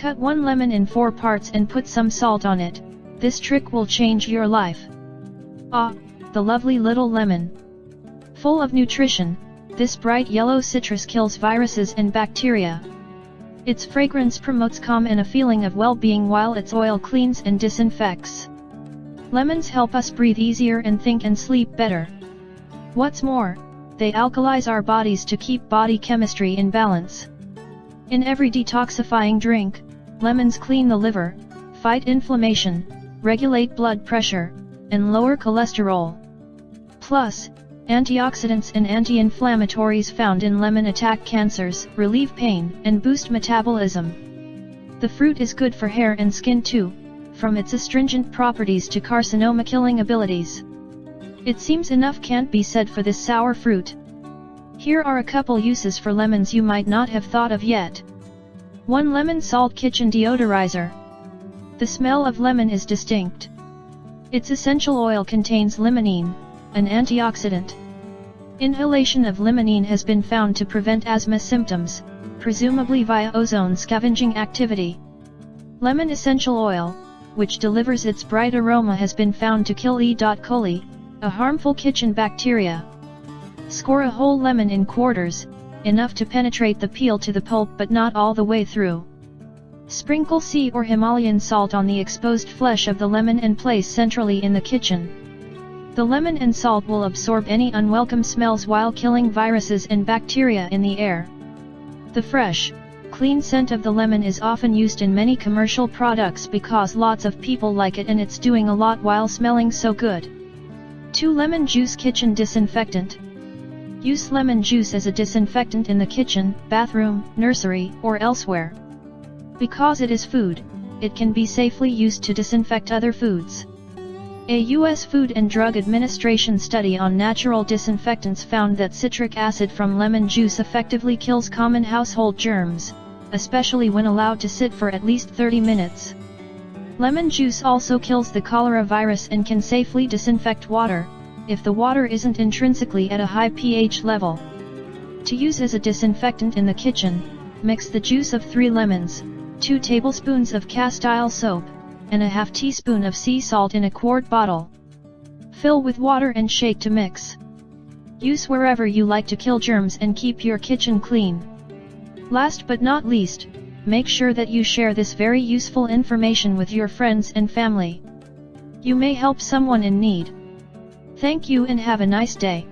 Cut one lemon in 4 parts and put some salt on it. This trick will change your life. Ah, the lovely little lemon. Full of nutrition, this bright yellow citrus kills viruses and bacteria. Its fragrance promotes calm and a feeling of well-being while its oil cleans and disinfects. Lemons help us breathe easier and think and sleep better. What's more, they alkalize our bodies to keep body chemistry in balance. In every detoxifying drink, lemons clean the liver, fight inflammation, regulate blood pressure, and lower cholesterol. Plus, antioxidants and anti-inflammatories found in lemon attack cancers, relieve pain, and boost metabolism. The fruit is good for hair and skin too, from its astringent properties to carcinoma-killing abilities. It seems enough can't be said for this sour fruit. Here are a couple uses for lemons you might not have thought of yet. 1 lemon salt kitchen deodorizer. The smell of lemon is distinct. Its essential oil contains limonene, an antioxidant. Inhalation of limonene has been found to prevent asthma symptoms, presumably via ozone scavenging activity. Lemon essential oil, which delivers its bright aroma, has been found to kill E. coli, a harmful kitchen bacteria. Score a whole lemon in quarters, enough to penetrate the peel to the pulp but not all the way through. Sprinkle sea or Himalayan salt on the exposed flesh of the lemon and place centrally in the kitchen. The lemon and salt will absorb any unwelcome smells while killing viruses and bacteria in the air. The fresh, clean scent of the lemon is often used in many commercial products because lots of people like it and it's doing a lot while smelling so good. 2 lemon juice kitchen disinfectant. Use lemon juice as a disinfectant in the kitchen, bathroom, nursery, or elsewhere. Because it is food, it can be safely used to disinfect other foods. A U.S. Food and Drug Administration study on natural disinfectants found that citric acid from lemon juice effectively kills common household germs, especially when allowed to sit for at least 30 minutes. Lemon juice also kills the cholera virus and can safely disinfect water, if the water isn't intrinsically at a high pH level. To use as a disinfectant in the kitchen, mix the juice of 3 lemons, 2 tablespoons of castile soap, and a half teaspoon of sea salt in a quart bottle. Fill with water and shake to mix. Use wherever you like to kill germs and keep your kitchen clean. Last but not least, make sure that you share this very useful information with your friends and family. You may help someone in need. Thank you and have a nice day.